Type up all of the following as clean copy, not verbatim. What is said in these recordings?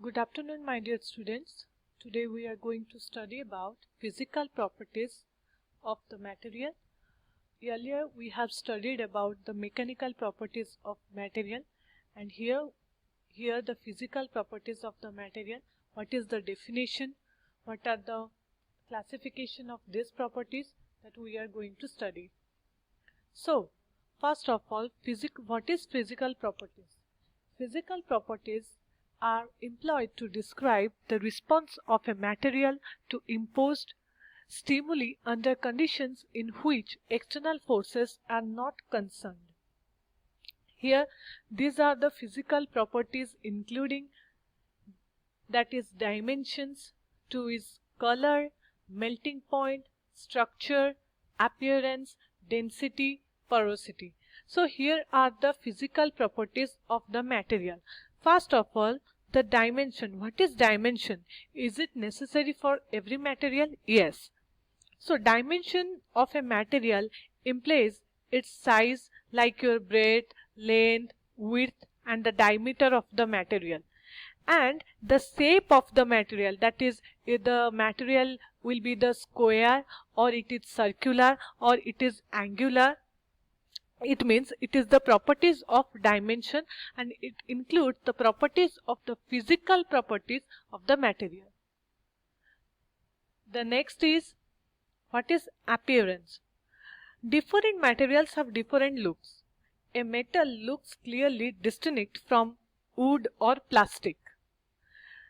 Good afternoon, my dear students. Today we are going to study about physical properties of the material. Earlier we have studied about the mechanical properties of material, and here the physical properties of the material. What is the definition? What are the classification of these properties that we are going to study? So, first of all, what is physical properties? Physical properties are employed to describe the response of a material to imposed stimuli under conditions in which external forces are not concerned. Here, these are the physical properties including that is dimensions, 2 is color, melting point, structure, appearance, density, porosity. So here are the physical properties of the material. First of all, the dimension. What is dimension? Is it necessary for every material? Yes. So dimension of a material implies its size, like your breadth, length, width, and the diameter of the material. And the shape of the material, that is, if the material will be the square, or it is circular, or it is angular. It means it is the properties of dimension, and it includes the properties of the physical properties of the material. The next is, what is appearance? Different materials have different looks. A metal looks clearly distinct from wood or plastic.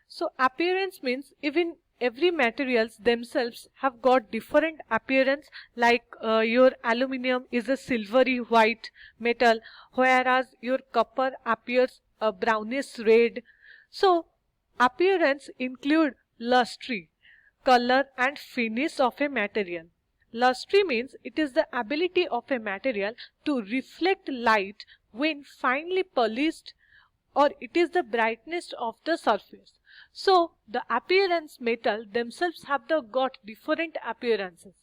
So appearance means even every materials themselves have got different appearance, like your aluminium is a silvery white metal, whereas your copper appears a brownish red. So appearance include luster, color and finish of a material. Luster means it is the ability of a material to reflect light when finely polished, or it is the brightness of the surface. So the appearance metal themselves have got different appearances.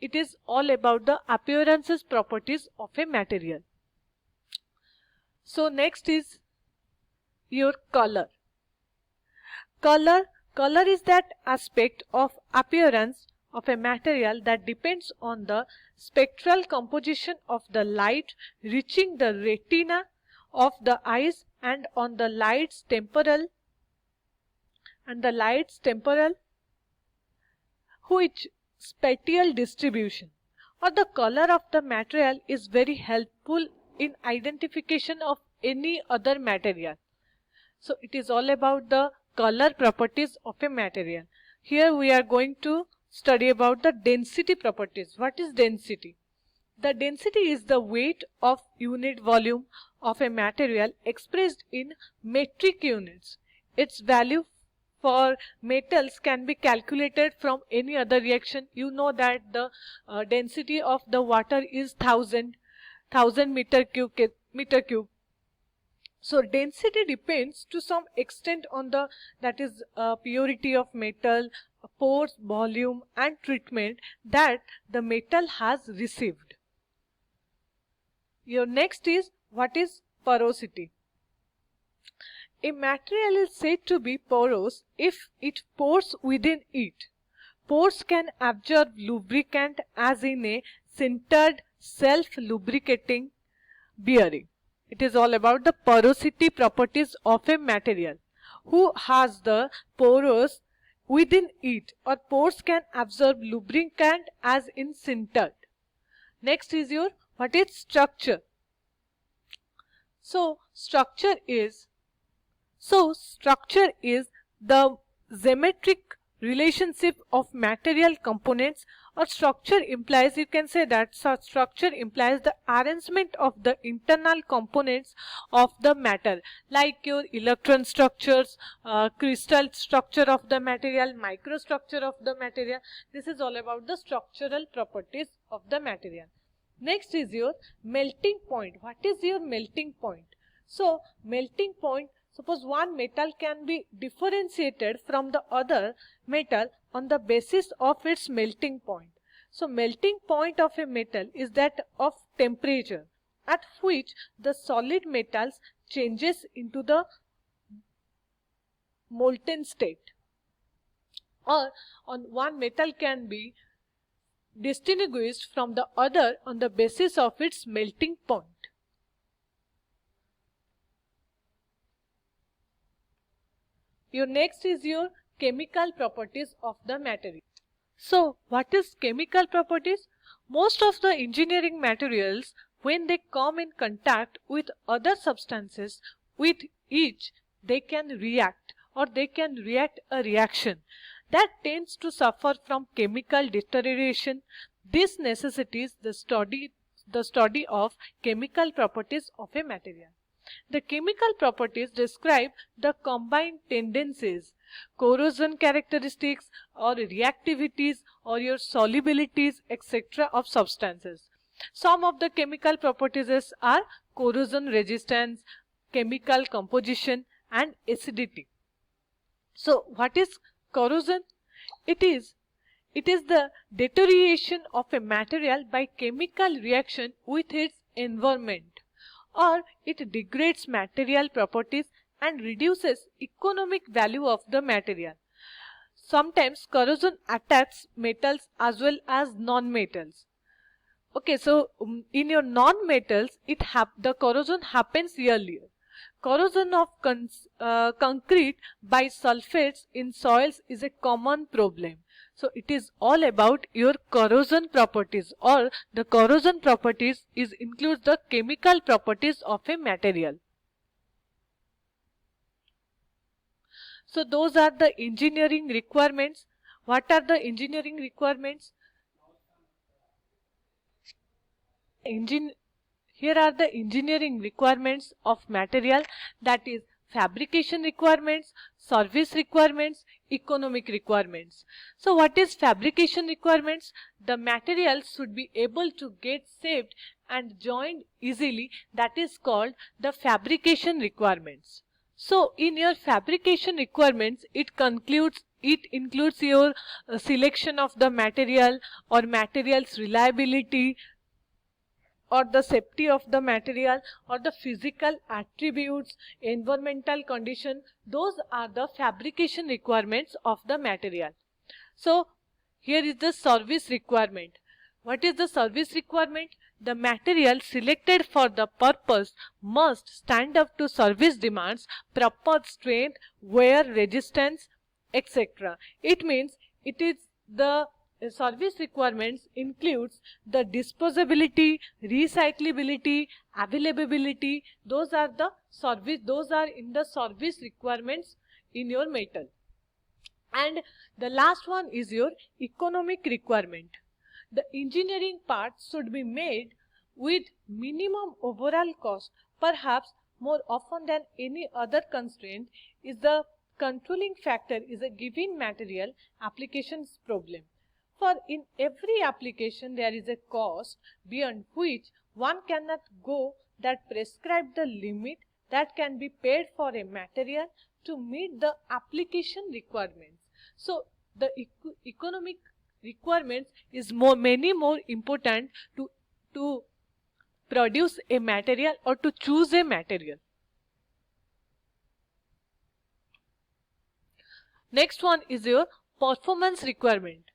It is all about the appearances properties of a material. So next is your color. Color is that aspect of appearance of a material that depends on the spectral composition of the light reaching the retina of the eyes and on the light's temporal which spatial distribution, or the color of the material is very helpful in identification of any other material. So it is all about the color properties of a material. Here we are going to study about the density properties. What is density? The density is the weight of unit volume of a material expressed in metric units. Its value for metals can be calculated from any other reaction. You know that the density of the water is 1000 meter cube. So density depends to some extent on the purity of metal, pores, volume and treatment that the metal has received. Your next is, what is porosity? A material is said to be porous if it pores within it. Pores can absorb lubricant as in a sintered self-lubricating bearing. It is all about the porosity properties of a material. Who has the porous within it, or pores can absorb lubricant as in sintered. Next is your, what is structure? So structure is the geometric relationship of material components, or structure implies, you can say that structure implies the arrangement of the internal components of the matter, like your electron structures, crystal structure of the material, microstructure of the material. This is all about the structural properties of the material. Next is your melting point. What is your melting point? So melting point, suppose one metal can be differentiated from the other metal on the basis of its melting point. So melting point of a metal is that of temperature at which the solid metals changes into the molten state, or on one metal can be distinguished from the other on the basis of its melting point. Your next is your chemical properties of the material. So what is chemical properties? Most of the engineering materials, when they come in contact with other substances, with each they can react, or they can react a reaction that tends to suffer from chemical deterioration. This necessitates the study of chemical properties of a material. The chemical properties describe the combined tendencies, corrosion characteristics, or reactivities, or your solubilities, etc. of substances. Some of the chemical properties are corrosion resistance, chemical composition, and acidity. So what is corrosion? It is the deterioration of a material by chemical reaction with its environment, or it degrades material properties and reduces economic value of the material. Sometimes corrosion attacks metals as well as non-metals. Okay, so in your non-metals, the corrosion happens earlier. Corrosion of concrete by sulfates in soils is a common problem. So it is all about your corrosion properties, or the corrosion properties includes the chemical properties of a material. So those are the engineering requirements. What are the engineering requirements? Here are the engineering requirements of material, that is fabrication requirements, service requirements, economic requirements. So what is fabrication requirements? The material should be able to get shaped and joined easily. That is called the fabrication requirements. So in your fabrication requirements, it includes your selection of the material, or material's reliability, or the safety of the material, or the physical attributes, environmental condition. Those are the fabrication requirements of the material. So here is the service requirement. What is the service requirement? The material selected for the purpose must stand up to service demands, proper strength, wear resistance, etc. It means the service requirements includes the disposability, recyclability, availability. Those are in the service requirements in your metal. And the last one is your economic requirement. The engineering part should be made with minimum overall cost. Perhaps more often than any other constraint is the controlling factor is a given material applications problem. For in every application there is a cost beyond which one cannot go, that prescribe the limit that can be paid for a material to meet the application requirements. So the economic requirements is many more important to produce a material, or to choose a material. Next one is your performance requirement.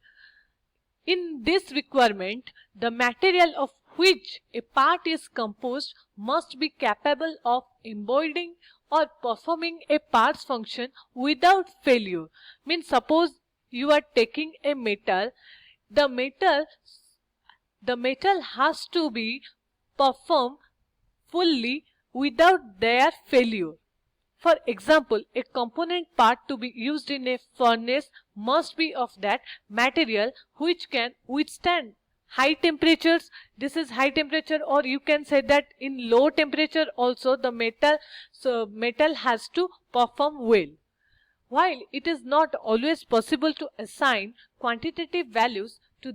In this requirement, the material of which a part is composed must be capable of embodying or performing a part's function without failure. Means suppose you are taking a metal, the metal has to be performed fully without their failure. For example, a component part to be used in a furnace must be of that material which can withstand high temperatures. This is high temperature, or you can say that in low temperature also the metal has to perform well. While it is not always possible to assign quantitative values to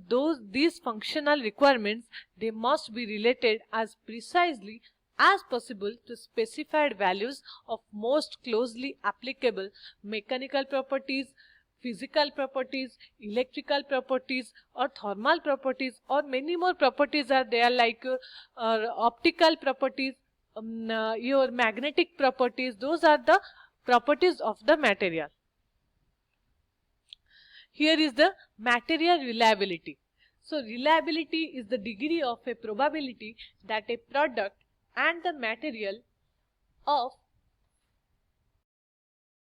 these functional requirements, they must be related as precisely as possible to specified values of most closely applicable mechanical properties, physical properties, electrical properties, or thermal properties, or many more properties are there, like optical properties, your magnetic properties. Those are the properties of the material. Here is the material reliability. So reliability is the degree of a probability that a product and the material of